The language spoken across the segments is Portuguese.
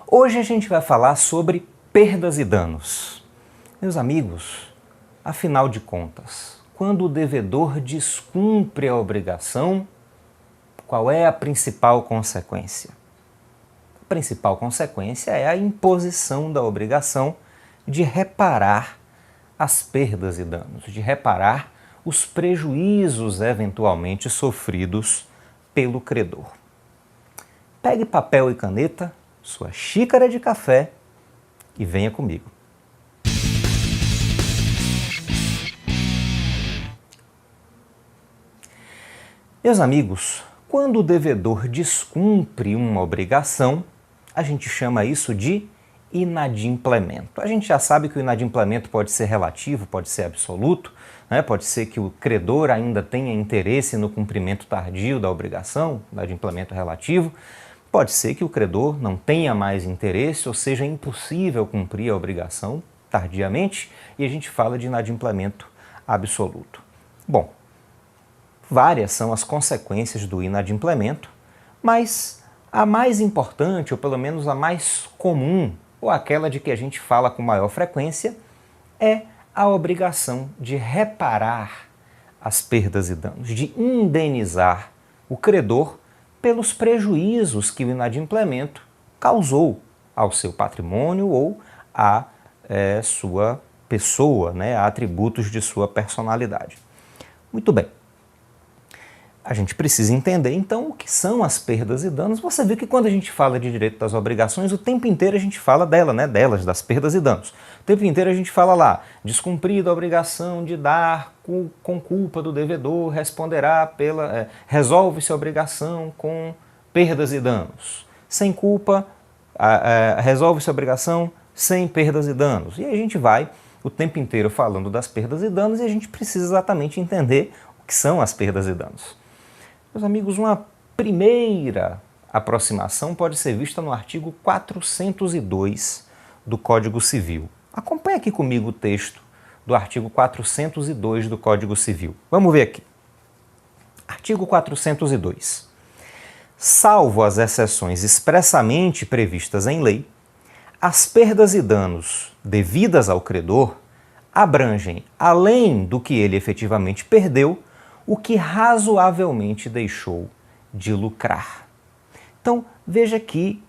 Hoje a gente vai falar sobre perdas e danos. Meus amigos, afinal de contas, quando o devedor descumpre a obrigação, qual é a principal consequência? A principal consequência é a imposição da obrigação de reparar as perdas e danos, de reparar os prejuízos eventualmente sofridos pelo credor. Pegue papel e caneta, sua xícara de café e venha comigo. Meus amigos, quando o devedor descumpre uma obrigação, a gente chama isso de inadimplemento. A gente já sabe que o inadimplemento pode ser relativo, pode ser absoluto, né? Pode ser que o credor ainda tenha interesse no cumprimento tardio da obrigação, inadimplemento relativo. Pode ser que o credor não tenha mais interesse, ou seja, impossível cumprir a obrigação tardiamente, e a gente fala de inadimplemento absoluto. Bom, várias são as consequências do inadimplemento, mas a mais importante, ou pelo menos a mais comum, ou aquela de que a gente fala com maior frequência, é a obrigação de reparar as perdas e danos, de indenizar o credor pelos prejuízos que o inadimplemento causou ao seu patrimônio ou à sua pessoa, né, a atributos de sua personalidade. Muito bem. A gente precisa entender, então, o que são as perdas e danos. Você viu que quando a gente fala de direito das obrigações, o tempo inteiro a gente fala delas, das perdas e danos. O tempo inteiro a gente fala lá, descumprida a obrigação de dar com culpa do devedor, responderá resolve-se a obrigação com perdas e danos. Sem culpa, resolve-se a obrigação sem perdas e danos. E aí a gente vai o tempo inteiro falando das perdas e danos e a gente precisa exatamente entender o que são as perdas e danos. Meus amigos, uma primeira aproximação pode ser vista no artigo 402 do Código Civil. Acompanhe aqui comigo o texto do artigo 402 do Código Civil. Vamos ver aqui. Artigo 402. Salvo as exceções expressamente previstas em lei, as perdas e danos devidas ao credor abrangem, além do que ele efetivamente perdeu, o que razoavelmente deixou de lucrar. Então, veja que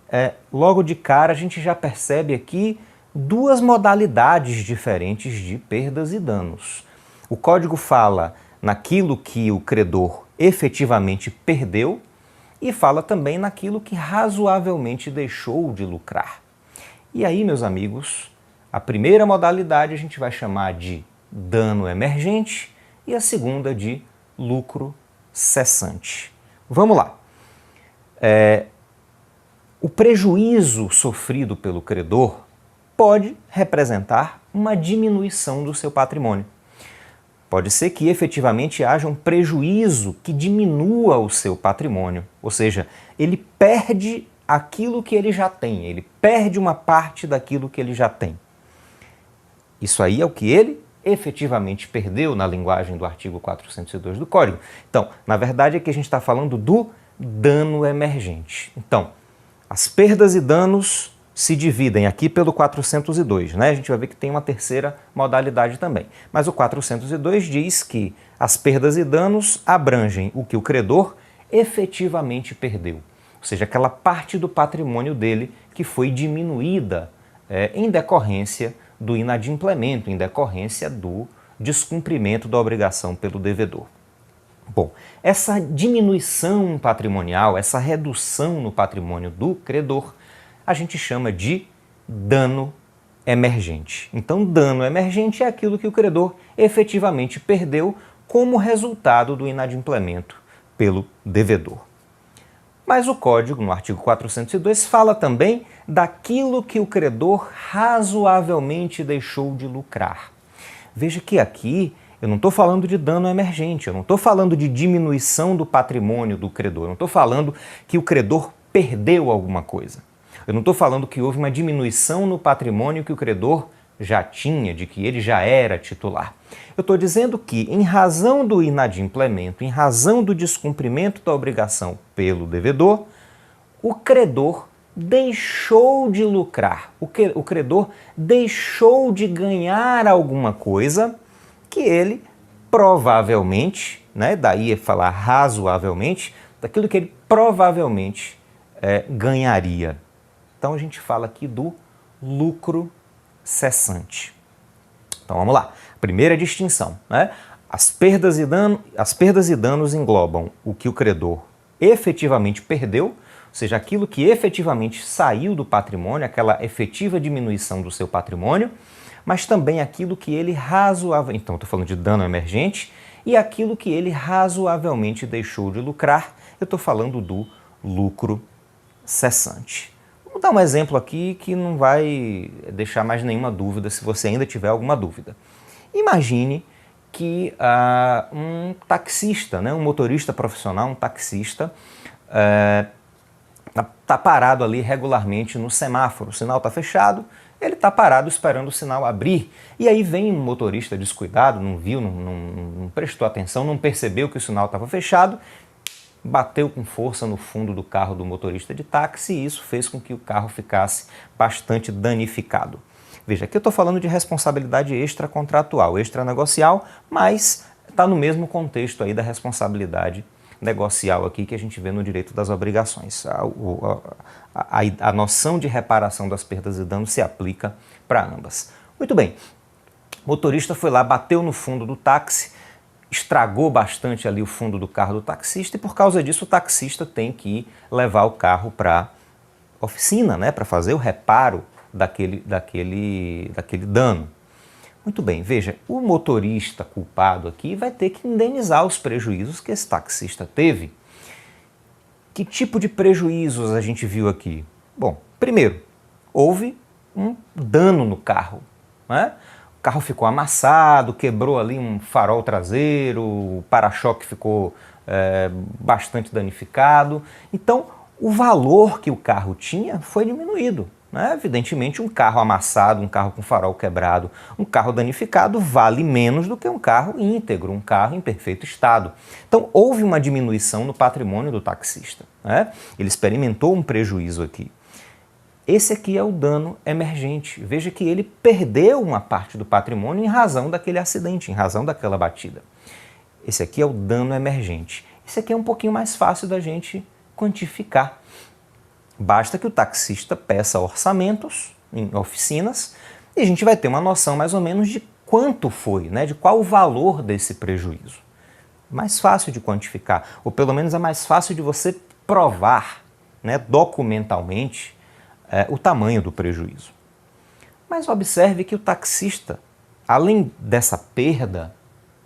logo de cara a gente já percebe aqui duas modalidades diferentes de perdas e danos. O Código fala naquilo que o credor efetivamente perdeu e fala também naquilo que razoavelmente deixou de lucrar. E aí, meus amigos, a primeira modalidade a gente vai chamar de dano emergente e a segunda de lucro cessante. Vamos lá. O prejuízo sofrido pelo credor pode representar uma diminuição do seu patrimônio. Pode ser que efetivamente haja um prejuízo que diminua o seu patrimônio, ou seja, ele perde aquilo que ele já tem, ele perde uma parte daquilo que ele já tem. Isso aí é o que ele efetivamente perdeu na linguagem do artigo 402 do Código. Então, na verdade, aqui a gente está falando do dano emergente. Então, as perdas e danos se dividem aqui pelo 402, né? A gente vai ver que tem uma terceira modalidade também. Mas o 402 diz que as perdas e danos abrangem o que o credor efetivamente perdeu. Ou seja, aquela parte do patrimônio dele que foi diminuída em decorrência do inadimplemento, em decorrência do descumprimento da obrigação pelo devedor. Bom, essa diminuição patrimonial, essa redução no patrimônio do credor, a gente chama de dano emergente. Então, dano emergente é aquilo que o credor efetivamente perdeu como resultado do inadimplemento pelo devedor. Mas o Código, no artigo 402, fala também daquilo que o credor razoavelmente deixou de lucrar. Veja que aqui eu não estou falando de dano emergente, eu não estou falando de diminuição do patrimônio do credor, eu não estou falando que o credor perdeu alguma coisa. Eu não estou falando que houve uma diminuição no patrimônio que o credor já tinha, de que ele já era titular. Eu estou dizendo que, em razão do inadimplemento, em razão do descumprimento da obrigação pelo devedor, o credor deixou de lucrar, o credor deixou de ganhar alguma coisa que ele provavelmente, né, daí é falar razoavelmente, daquilo que ele provavelmente ganharia. Então a gente fala aqui do lucro cessante. Então vamos lá. Primeira distinção, né? As perdas e danos englobam o que o credor efetivamente perdeu, ou seja, aquilo que efetivamente saiu do patrimônio, aquela efetiva diminuição do seu patrimônio, mas também aquilo que ele razoavelmente, então estou falando de dano emergente, e aquilo que ele razoavelmente deixou de lucrar, eu estou falando do lucro cessante. Vou dar um exemplo aqui que não vai deixar mais nenhuma dúvida se você ainda tiver alguma dúvida. Imagine que um taxista, né, um motorista profissional, um taxista, está parado ali regularmente no semáforo, o sinal está fechado, ele está parado esperando o sinal abrir, e aí vem um motorista descuidado, não viu, não prestou atenção, não percebeu que o sinal estava fechado, bateu com força no fundo do carro do motorista de táxi e isso fez com que o carro ficasse bastante danificado. Veja, aqui eu estou falando de responsabilidade extracontratual, extranegocial, mas está no mesmo contexto aí da responsabilidade negocial aqui que a gente vê no direito das obrigações. A noção de reparação das perdas e danos se aplica para ambas. Muito bem, o motorista foi lá, bateu no fundo do táxi, estragou bastante ali o fundo do carro do taxista e por causa disso o taxista tem que levar o carro para a oficina, né, para fazer o reparo daquele dano. Muito bem, veja, o motorista culpado aqui vai ter que indenizar os prejuízos que esse taxista teve. Que tipo de prejuízos a gente viu aqui? Bom, primeiro, houve um dano no carro, né? O carro ficou amassado, quebrou ali um farol traseiro, o para-choque ficou bastante danificado. Então, o valor que o carro tinha foi diminuído. Evidentemente, um carro amassado, um carro com farol quebrado, um carro danificado vale menos do que um carro íntegro, um carro em perfeito estado. Então, houve uma diminuição no patrimônio do taxista, né? Ele experimentou um prejuízo aqui. Esse aqui é o dano emergente. Veja que ele perdeu uma parte do patrimônio em razão daquele acidente, em razão daquela batida. Esse aqui é o dano emergente. Esse aqui é um pouquinho mais fácil da gente quantificar. Basta que o taxista peça orçamentos em oficinas e a gente vai ter uma noção mais ou menos de quanto foi, né, de qual o valor desse prejuízo. Mais fácil de quantificar, ou pelo menos é mais fácil de você provar, né, documentalmente o tamanho do prejuízo. Mas observe que o taxista, além dessa perda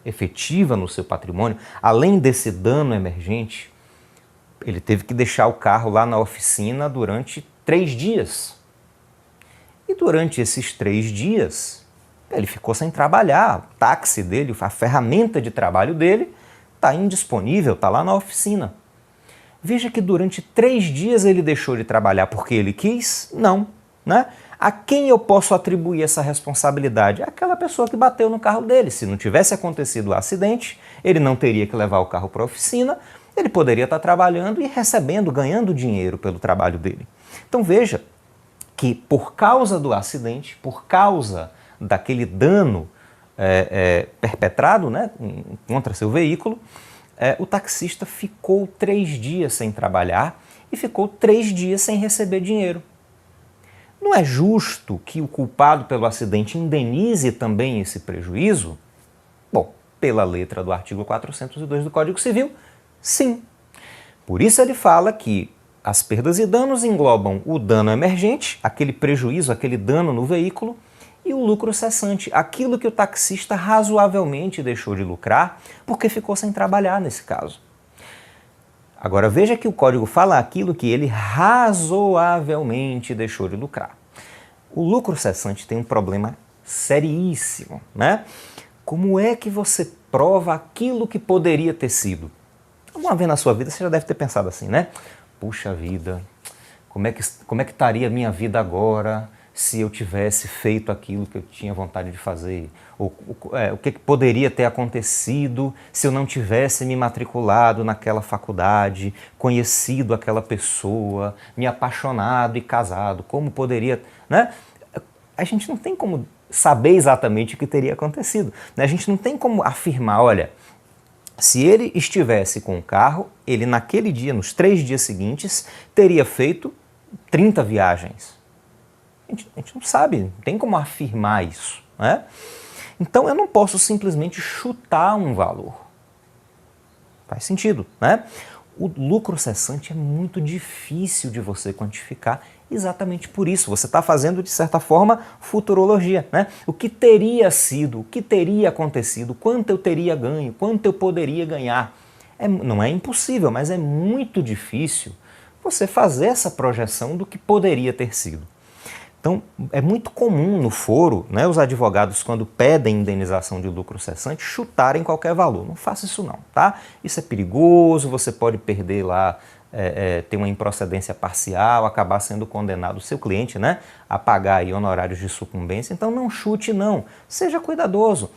efetiva no seu patrimônio, além desse dano emergente, ele teve que deixar o carro lá na oficina durante 3 dias. E durante esses 3 dias, ele ficou sem trabalhar. O táxi dele, a ferramenta de trabalho dele, está indisponível, está lá na oficina. Veja que durante 3 dias ele deixou de trabalhar porque ele quis? Não, né? A quem eu posso atribuir essa responsabilidade? Aquela pessoa que bateu no carro dele. Se não tivesse acontecido o acidente, ele não teria que levar o carro para a oficina, ele poderia estar trabalhando e recebendo, ganhando dinheiro pelo trabalho dele. Então veja que por causa do acidente, por causa daquele dano perpetrado, né, contra seu veículo, o taxista ficou 3 dias sem trabalhar e ficou 3 dias sem receber dinheiro. Não é justo que o culpado pelo acidente indenize também esse prejuízo? Bom, pela letra do artigo 402 do Código Civil, sim. Por isso ele fala que as perdas e danos englobam o dano emergente, aquele prejuízo, aquele dano no veículo, e o lucro cessante, aquilo que o taxista razoavelmente deixou de lucrar porque ficou sem trabalhar nesse caso. Agora veja que o código fala aquilo que ele razoavelmente deixou de lucrar. O lucro cessante tem um problema seríssimo, né? Como é que você prova aquilo que poderia ter sido? Alguma vez na sua vida você já deve ter pensado assim, né? Puxa vida, como é que estaria a minha vida agora se eu tivesse feito aquilo que eu tinha vontade de fazer, ou o que poderia ter acontecido se eu não tivesse me matriculado naquela faculdade, conhecido aquela pessoa, me apaixonado e casado, como poderia, né? A gente não tem como saber exatamente o que teria acontecido, né? A gente não tem como afirmar, olha, se ele estivesse com o carro, ele naquele dia, nos 3 dias seguintes, teria feito 30 viagens. A gente não sabe, não tem como afirmar isso, né? Então eu não posso simplesmente chutar um valor. Faz sentido, né? O lucro cessante é muito difícil de você quantificar exatamente por isso. Você está fazendo, de certa forma, futurologia, né? O que teria sido, o que teria acontecido, quanto eu teria ganho, quanto eu poderia ganhar. Não é impossível, mas é muito difícil você fazer essa projeção do que poderia ter sido. Então, é muito comum no foro, né, os advogados, quando pedem indenização de lucro cessante, chutarem qualquer valor. Não faça isso não, tá? Isso é perigoso, você pode perder lá, ter uma improcedência parcial, acabar sendo condenado o seu cliente, né, a pagar aí honorários de sucumbência. Então, não chute não, seja cuidadoso.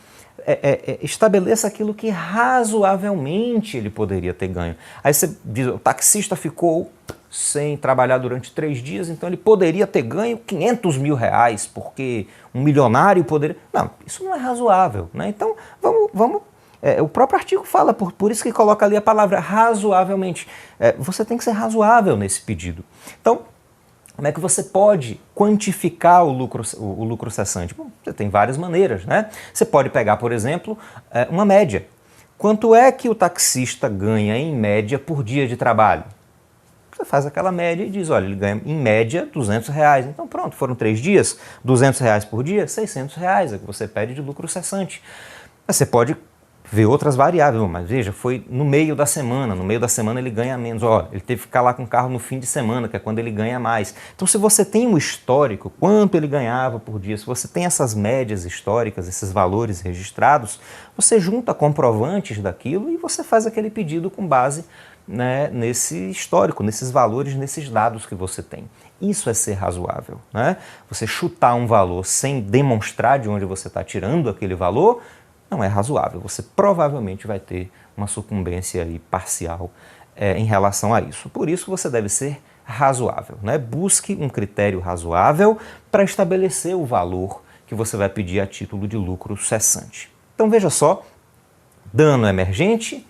Estabeleça aquilo que razoavelmente ele poderia ter ganho. Aí você diz, o taxista ficou sem trabalhar durante 3 dias, então ele poderia ter ganho 500 mil reais, porque um milionário poderia... Não, isso não é razoável, né? Então, vamos o próprio artigo fala, por isso que coloca ali a palavra razoavelmente. Você tem que ser razoável nesse pedido. Então, como é que você pode quantificar o lucro cessante? Bom, você tem várias maneiras, né? Você pode pegar, por exemplo, uma média. Quanto é que o taxista ganha, em média, por dia de trabalho? Você faz aquela média e diz, olha, ele ganha, em média, 200 reais. Então, pronto, foram 3 dias, 200 reais por dia, 600 reais é o que você pede de lucro cessante. Mas você pode ver outras variáveis, mas veja, foi no meio da semana ele ganha menos, ó, ele teve que ficar lá com o carro no fim de semana, que é quando ele ganha mais. Então, se você tem um histórico, quanto ele ganhava por dia, se você tem essas médias históricas, esses valores registrados, você junta comprovantes daquilo e você faz aquele pedido com base, né, nesse histórico, nesses valores, nesses dados que você tem. Isso é ser razoável, né? Você chutar um valor sem demonstrar de onde você está tirando aquele valor, não é razoável. Você provavelmente vai ter uma sucumbência aí parcial em relação a isso. Por isso você deve ser razoável, né? Busque um critério razoável para estabelecer o valor que você vai pedir a título de lucro cessante. Então veja só, dano emergente,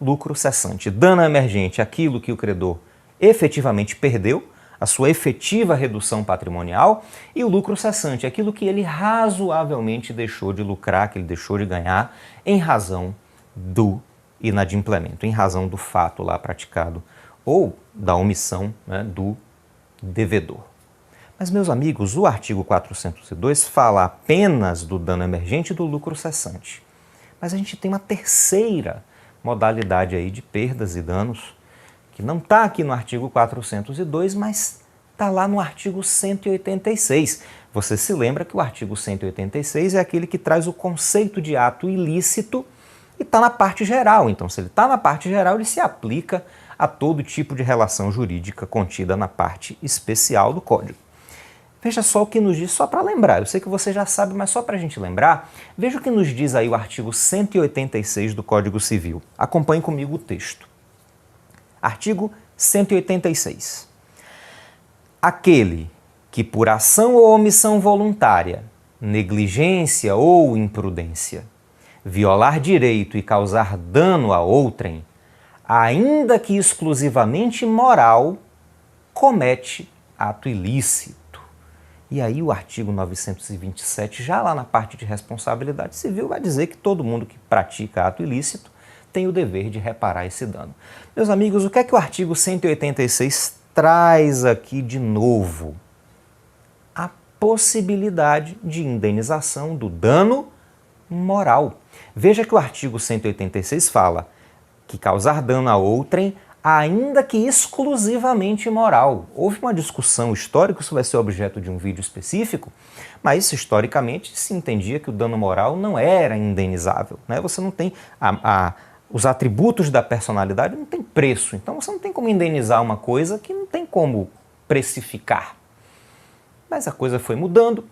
lucro cessante. Dano emergente, aquilo que o credor efetivamente perdeu, a sua efetiva redução patrimonial, e o lucro cessante, aquilo que ele razoavelmente deixou de lucrar, que ele deixou de ganhar em razão do inadimplemento, em razão do fato lá praticado ou da omissão, né, do devedor. Mas, meus amigos, o artigo 402 fala apenas do dano emergente e do lucro cessante. Mas a gente tem uma terceira modalidade aí de perdas e danos, que não está aqui no artigo 402, mas está lá no artigo 186. Você se lembra que o artigo 186 é aquele que traz o conceito de ato ilícito e está na parte geral. Então, se ele está na parte geral, ele se aplica a todo tipo de relação jurídica contida na parte especial do Código. Veja só o que nos diz, só para lembrar, eu sei que você já sabe, mas só para a gente lembrar, veja o que nos diz aí o artigo 186 do Código Civil. Acompanhe comigo o texto. Artigo 186. Aquele que por ação ou omissão voluntária, negligência ou imprudência, violar direito e causar dano a outrem, ainda que exclusivamente moral, comete ato ilícito. E aí o artigo 927, já lá na parte de responsabilidade civil, vai dizer que todo mundo que pratica ato ilícito tem o dever de reparar esse dano. Meus amigos, o que é que o artigo 186 traz aqui de novo? A possibilidade de indenização do dano moral. Veja que o artigo 186 fala que causar dano a outrem, ainda que exclusivamente moral. Houve uma discussão histórica, isso vai ser objeto de um vídeo específico, mas historicamente se entendia que o dano moral não era indenizável, né? Você não tem os atributos da personalidade não tem preço, então você não tem como indenizar uma coisa que não tem como precificar. Mas a coisa foi mudando.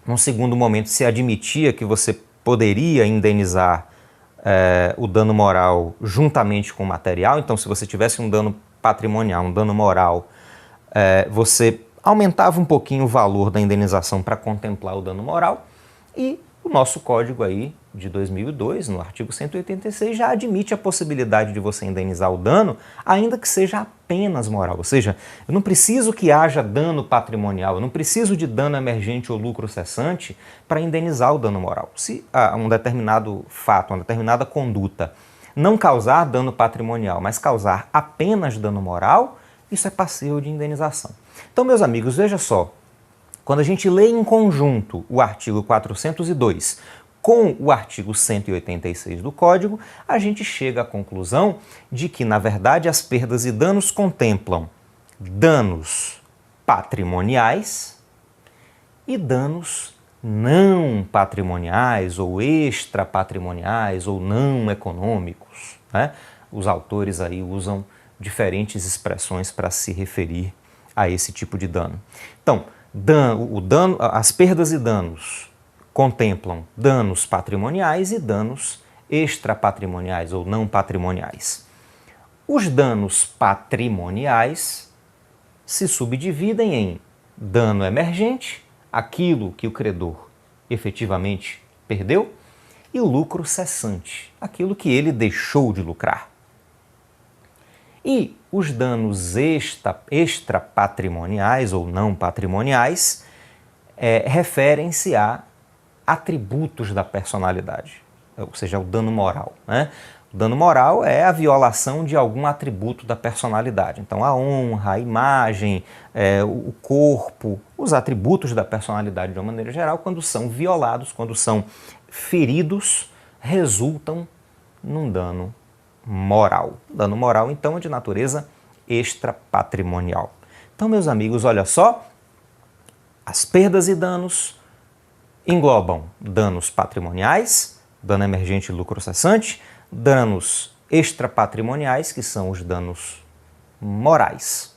Num segundo momento se admitia que você poderia indenizar o dano moral juntamente com o material. Então, se você tivesse um dano patrimonial, um dano moral, você aumentava um pouquinho o valor da indenização para contemplar o dano moral. E o nosso código aí de 2002, no artigo 186, já admite a possibilidade de você indenizar o dano, ainda que seja apenas moral. Ou seja, eu não preciso que haja dano patrimonial, eu não preciso de dano emergente ou lucro cessante para indenizar o dano moral. Se um determinado fato, uma determinada conduta não causar dano patrimonial, mas causar apenas dano moral, isso é passível de indenização. Então, meus amigos, veja só, quando a gente lê em conjunto o artigo 402 com o artigo 186 do Código, a gente chega à conclusão de que, na verdade, as perdas e danos contemplam danos patrimoniais e danos não patrimoniais ou extrapatrimoniais ou não econômicos, né? Os autores aí usam diferentes expressões para se referir a esse tipo de dano. Então, as perdas e danos contemplam danos patrimoniais e danos extrapatrimoniais ou não patrimoniais. Os danos patrimoniais se subdividem em dano emergente, aquilo que o credor efetivamente perdeu, e lucro cessante, aquilo que ele deixou de lucrar. E os danos extrapatrimoniais ou não patrimoniais referem-se a atributos da personalidade, ou seja, o dano moral, né? O dano moral é a violação de algum atributo da personalidade. Então, a honra, a imagem, o corpo, os atributos da personalidade de uma maneira geral, quando são violados, quando são feridos, resultam num dano moral. Dano moral, então, é de natureza extrapatrimonial. Então, meus amigos, olha só, as perdas e danos englobam danos patrimoniais, dano emergente e lucro cessante, danos extrapatrimoniais, que são os danos morais.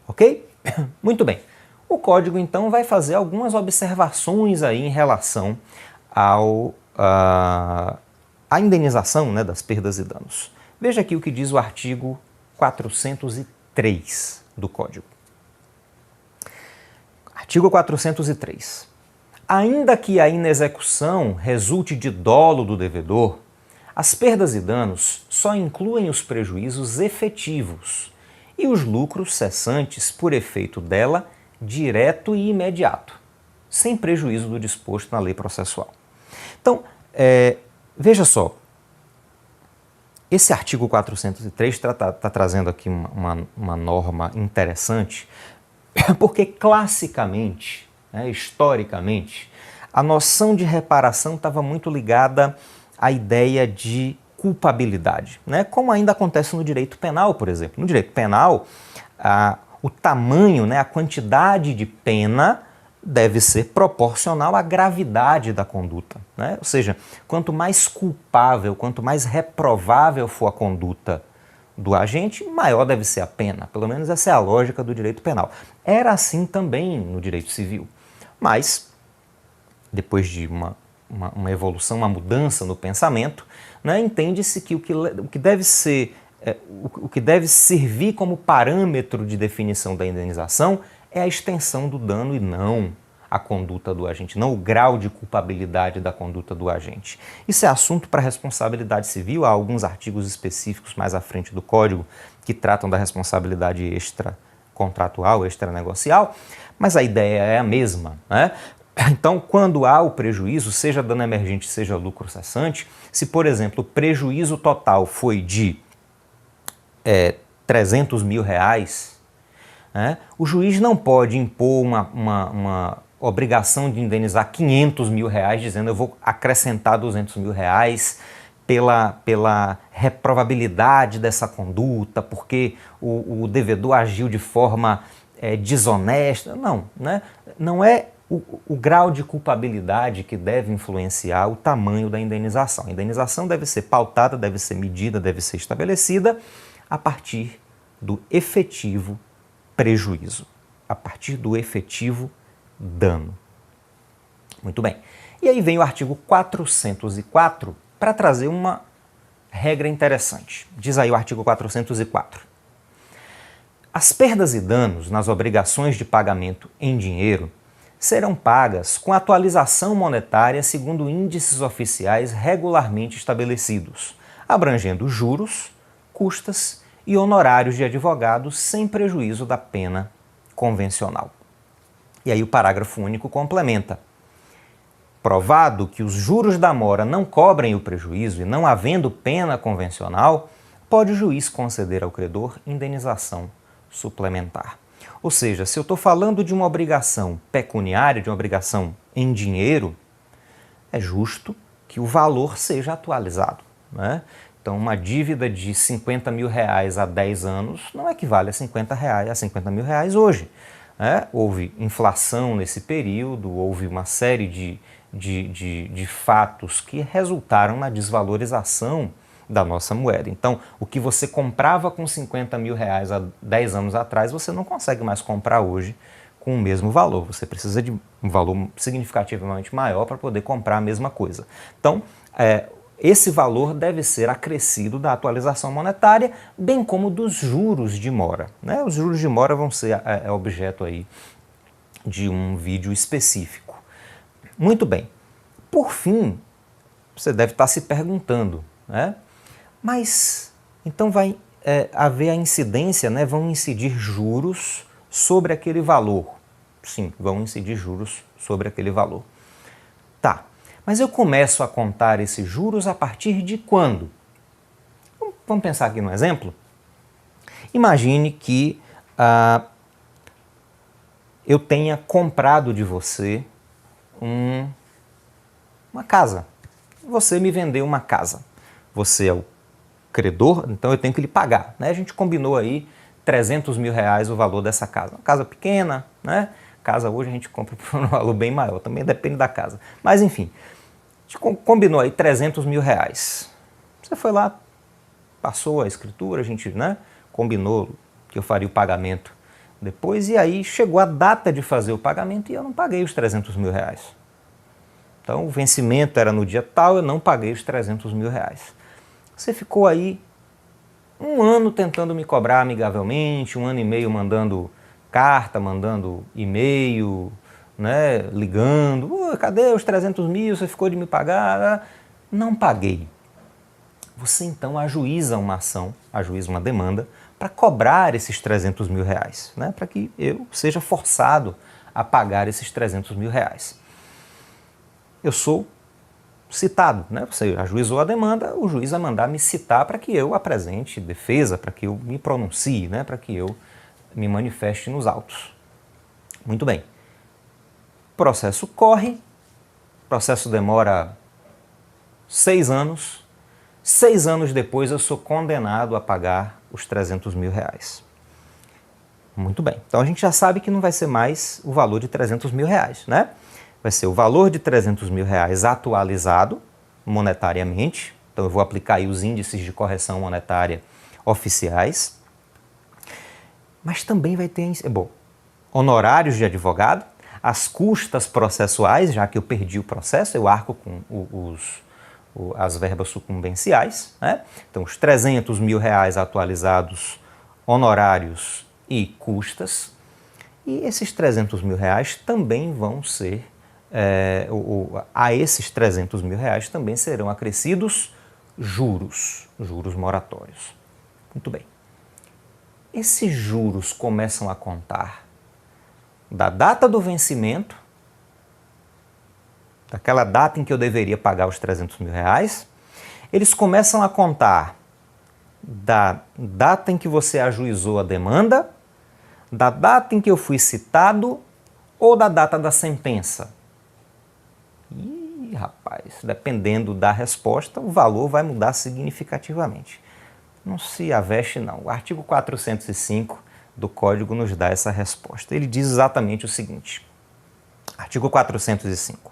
Ok? Muito bem. O código, então, vai fazer algumas observações aí em relação à indenização, né, das perdas e danos. Veja aqui o que diz o artigo 403 do Código. Artigo 403. Ainda que a inexecução resulte de dolo do devedor, as perdas e danos só incluem os prejuízos efetivos e os lucros cessantes por efeito dela direto e imediato, sem prejuízo do disposto na lei processual. Então, veja só, esse artigo 403 está trazendo aqui uma norma interessante, porque classicamente, historicamente, a noção de reparação estava muito ligada à ideia de culpabilidade, né? Como ainda acontece no direito penal, por exemplo. No direito penal, o tamanho, a quantidade de pena deve ser proporcional à gravidade da conduta, né? Ou seja, quanto mais culpável, quanto mais reprovável for a conduta do agente, maior deve ser a pena. Pelo menos essa é a lógica do direito penal. Era assim também no direito civil. Mas, depois de uma evolução, uma mudança no pensamento, né, entende-se que o que deve servir como parâmetro de definição da indenização é a extensão do dano e não a conduta do agente, não o grau de culpabilidade da conduta do agente. Isso é assunto para responsabilidade civil, há alguns artigos específicos mais à frente do Código que tratam da responsabilidade extracontratual, extranegocial, mas a ideia é a mesma, né? Então, quando há o prejuízo, seja dano emergente, seja lucro cessante, se, por exemplo, o prejuízo total foi de 300 mil reais, o juiz não pode impor uma obrigação de indenizar 500 mil reais, dizendo eu vou acrescentar 200 mil reais pela reprovabilidade dessa conduta, porque o devedor agiu de forma desonesta. Não, né? Não é o grau de culpabilidade que deve influenciar o tamanho da indenização. A indenização deve ser pautada, deve ser medida, deve ser estabelecida a partir do efetivo prejuízo, a partir do efetivo dano. Muito bem. E aí vem o artigo 404 para trazer uma regra interessante. Diz aí o artigo 404. As perdas e danos nas obrigações de pagamento em dinheiro serão pagas com atualização monetária segundo índices oficiais regularmente estabelecidos, abrangendo juros, custas e honorários de advogados sem prejuízo da pena convencional. E aí o parágrafo único complementa. Provado que os juros da mora não cobrem o prejuízo e não havendo pena convencional, pode o juiz conceder ao credor indenização suplementar. Ou seja, se eu estou falando de uma obrigação pecuniária, de uma obrigação em dinheiro, é justo que o valor seja atualizado, né? Então, uma dívida de 50 mil reais há 10 anos não equivale a 50 mil reais hoje, né? Houve inflação nesse período, houve uma série de fatos que resultaram na desvalorização da nossa moeda. Então, o que você comprava com 50 mil reais há 10 anos atrás, você não consegue mais comprar hoje com o mesmo valor. Você precisa de um valor significativamente maior para poder comprar a mesma coisa. Então, esse valor deve ser acrescido da atualização monetária, bem como dos juros de mora, né? Os juros de mora vão ser objeto aí de um vídeo específico. Muito bem. Por fim, você deve estar se perguntando, né? Mas, então vai haver a incidência, né? Vão incidir juros sobre aquele valor. Sim, vão incidir juros sobre aquele valor. Tá, mas eu começo a contar esses juros a partir de quando? Vamos pensar aqui no exemplo? Imagine que eu tenha comprado de você uma casa. Você me vendeu uma casa. Você é o credor, então eu tenho que lhe pagar, né? A gente combinou aí 300 mil reais o valor dessa casa. Uma casa pequena, né? Casa hoje a gente compra por um valor bem maior, também depende da casa. Mas enfim, a gente combinou aí 300 mil reais. Você foi lá, passou a escritura, a gente, né, combinou que eu faria o pagamento depois, e aí chegou a data de fazer o pagamento e eu não paguei os 300 mil reais. Então o vencimento era no dia tal, eu não paguei os 300 mil reais. Você ficou aí um ano tentando me cobrar amigavelmente, 1 ano e meio mandando carta, mandando e-mail, né, ligando, cadê os 300 mil, você ficou de me pagar? Não paguei. Você então ajuiza uma ação, ajuiza uma demanda para cobrar esses 300 mil reais, né, para que eu seja forçado a pagar esses 300 mil reais. Eu sou citado, né? Você ajuizou a demanda, o juiz vai mandar me citar para que eu apresente defesa, para que eu me pronuncie, né? Para que eu me manifeste nos autos. Muito bem. O processo corre, o processo demora 6 anos. 6 anos depois eu sou condenado a pagar os 300 mil reais. Muito bem. Então a gente já sabe que não vai ser mais o valor de 300 mil reais, né? Vai ser o valor de 300 mil reais atualizado monetariamente. Então eu vou aplicar aí os índices de correção monetária oficiais. Mas também vai ter, honorários de advogado, as custas processuais, já que eu perdi o processo, eu arco com as verbas sucumbenciais, né? Então os 300 mil reais atualizados, honorários e custas. E esses 300 mil reais também vão ser a esses 300 mil reais também serão acrescidos juros moratórios. Muito bem. Esses juros começam a contar da data do vencimento, daquela data em que eu deveria pagar os 300 mil reais, eles começam a contar da data em que você ajuizou a demanda, da data em que eu fui citado ou da data da sentença. Rapaz, dependendo da resposta, o valor vai mudar significativamente. Não se aveste, não. O artigo 405 do Código nos dá essa resposta. Ele diz exatamente o seguinte. Artigo 405.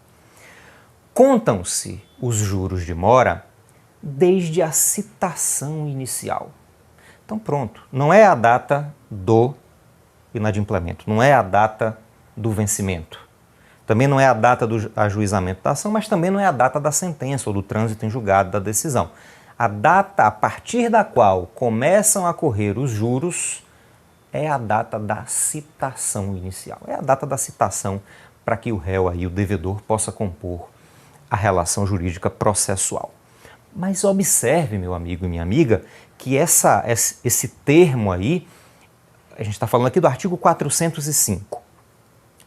Contam-se os juros de mora desde a citação inicial. Então pronto, não é a data do inadimplemento, não é a data do vencimento. Também não é a data do ajuizamento da ação, mas também não é a data da sentença ou do trânsito em julgado da decisão. A data a partir da qual começam a correr os juros é a data da citação inicial. É a data da citação para que o réu, aí, o devedor, possa compor a relação jurídica processual. Mas observe, meu amigo e minha amiga, que esse termo aí, a gente está falando aqui do artigo 405.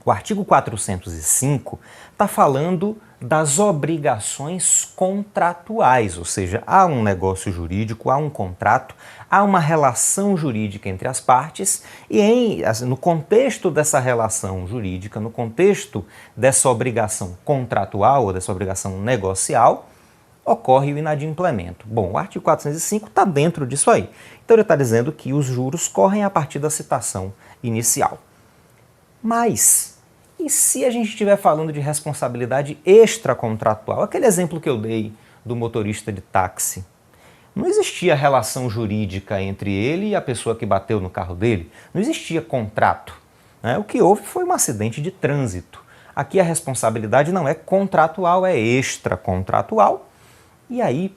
O artigo 405 está falando das obrigações contratuais, ou seja, há um negócio jurídico, há um contrato, há uma relação jurídica entre as partes e no contexto dessa relação jurídica, no contexto dessa obrigação contratual ou dessa obrigação negocial, ocorre o inadimplemento. Bom, o artigo 405 está dentro disso aí. Então ele está dizendo que os juros correm a partir da citação inicial. Mas, e se a gente estiver falando de responsabilidade extracontratual? Aquele exemplo que eu dei do motorista de táxi. Não existia relação jurídica entre ele e a pessoa que bateu no carro dele. Não existia contrato, né? O que houve foi um acidente de trânsito. Aqui a responsabilidade não é contratual, é extracontratual. E aí,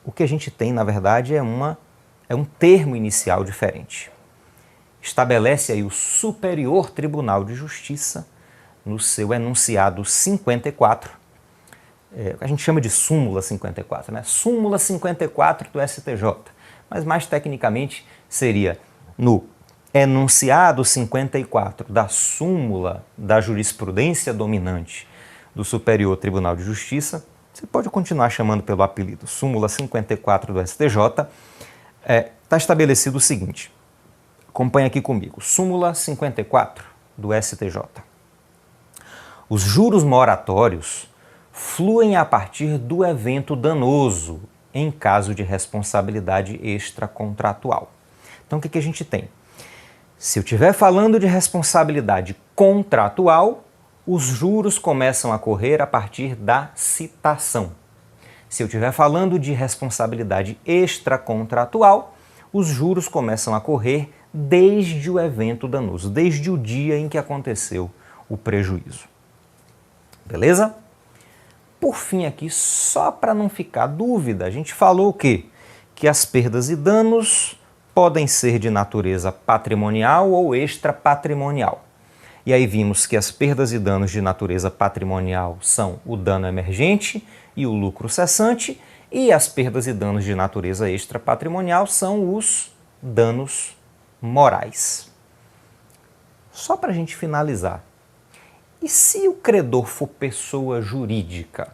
o que a gente tem, na verdade, é um termo inicial diferente. Estabelece aí o Superior Tribunal de Justiça, no seu enunciado 54, a gente chama de súmula 54, né? Súmula 54 do STJ, mas mais tecnicamente seria no enunciado 54 da súmula da jurisprudência dominante do Superior Tribunal de Justiça. Você pode continuar chamando pelo apelido súmula 54 do STJ, está estabelecido o seguinte. Acompanhe aqui comigo. Súmula 54 do STJ. Os juros moratórios fluem a partir do evento danoso em caso de responsabilidade extracontratual. Então, o que a gente tem? Se eu estiver falando de responsabilidade contratual, os juros começam a correr a partir da citação. Se eu estiver falando de responsabilidade extracontratual, os juros começam a correr desde o evento danoso, desde o dia em que aconteceu o prejuízo. Beleza? Por fim aqui, só para não ficar dúvida, a gente falou o quê? Que as perdas e danos podem ser de natureza patrimonial ou extrapatrimonial. E aí vimos que as perdas e danos de natureza patrimonial são o dano emergente e o lucro cessante, e as perdas e danos de natureza extrapatrimonial são os danos morais. Só para a gente finalizar, e se o credor for pessoa jurídica?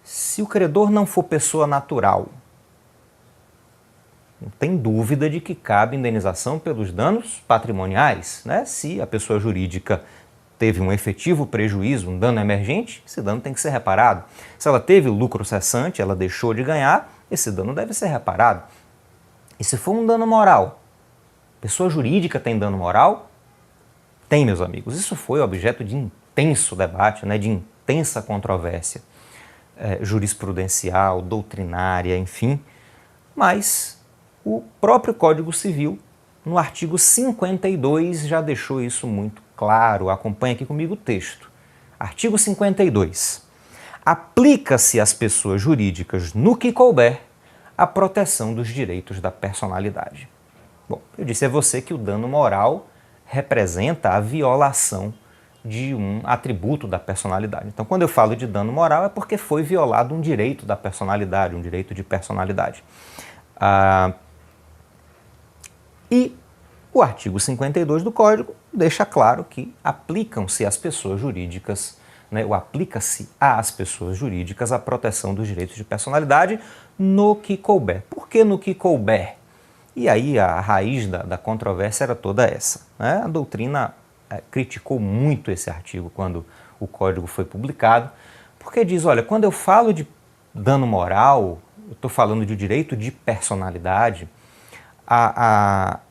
Se o credor não for pessoa natural, não tem dúvida de que cabe indenização pelos danos patrimoniais, né? Se a pessoa jurídica teve um efetivo prejuízo, um dano emergente, esse dano tem que ser reparado. Se ela teve lucro cessante, ela deixou de ganhar, esse dano deve ser reparado. E se for um dano moral? Pessoa jurídica tem dano moral? Tem, meus amigos. Isso foi objeto de intenso debate, né, de intensa controvérsia jurisprudencial, doutrinária, enfim. Mas o próprio Código Civil, no artigo 52, já deixou isso muito claro. Acompanhe aqui comigo o texto. Artigo 52. Aplica-se às pessoas jurídicas, no que couber, a proteção dos direitos da personalidade. Bom, eu disse a você que o dano moral representa a violação de um atributo da personalidade. Então, quando eu falo de dano moral, é porque foi violado um direito da personalidade, um direito de personalidade. E o artigo 52 do Código deixa claro que aplicam-se às pessoas jurídicas, né, ou aplica-se às pessoas jurídicas a proteção dos direitos de personalidade no que couber. Por que no que couber? E aí a raiz da controvérsia era toda essa, né? A doutrina criticou muito esse artigo quando o Código foi publicado, porque diz, olha, quando eu falo de dano moral, eu estou falando de direito de personalidade,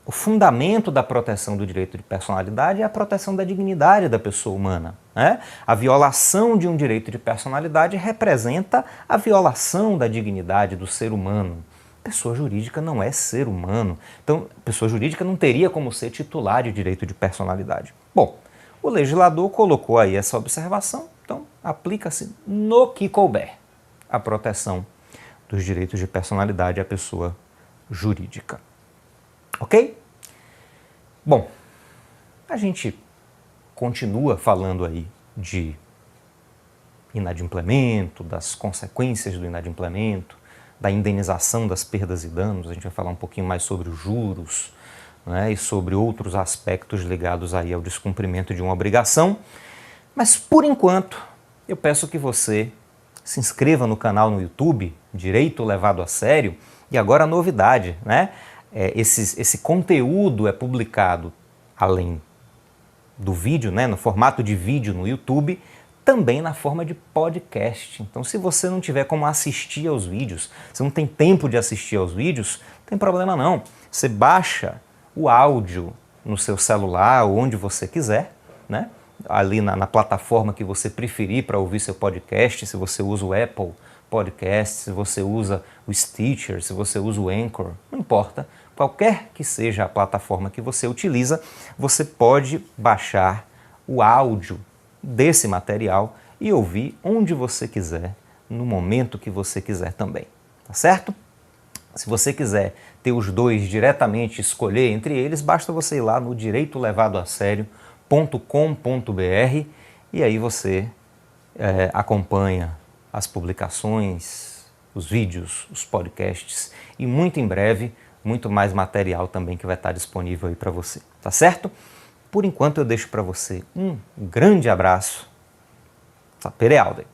o fundamento da proteção do direito de personalidade é a proteção da dignidade da pessoa humana, né? A violação de um direito de personalidade representa a violação da dignidade do ser humano. Pessoa jurídica não é ser humano, então pessoa jurídica não teria como ser titular de direito de personalidade. Bom, O legislador colocou aí essa observação, então aplica-se no que couber a proteção dos direitos de personalidade à pessoa jurídica. Ok? Bom, a gente continua falando aí de inadimplemento, das consequências do inadimplemento, da indenização das perdas e danos. A gente vai falar um pouquinho mais sobre os juros, né, e sobre outros aspectos ligados aí ao descumprimento de uma obrigação. Mas, por enquanto, eu peço que você se inscreva no canal no YouTube, Direito Levado a Sério. E agora a novidade, né? Esse conteúdo é publicado, além do vídeo, né, no formato de vídeo no YouTube, também na forma de podcast. Então, se você não tiver como assistir aos vídeos, você não tem tempo de assistir aos vídeos, não tem problema não. Você baixa o áudio no seu celular, onde você quiser, né? Ali na plataforma que você preferir para ouvir seu podcast, se você usa o Apple Podcast, se você usa o Stitcher, se você usa o Anchor, não importa. Qualquer que seja a plataforma que você utiliza, você pode baixar o áudio desse material e ouvir onde você quiser, no momento que você quiser também, tá certo? Se você quiser ter os dois diretamente, escolher entre eles, basta você ir lá no direitolevadoaserio.com.br e aí você acompanha as publicações, os vídeos, os podcasts e muito em breve, muito mais material também que vai estar disponível aí para você, tá certo? Por enquanto eu deixo para você um grande abraço. Sapere Aude!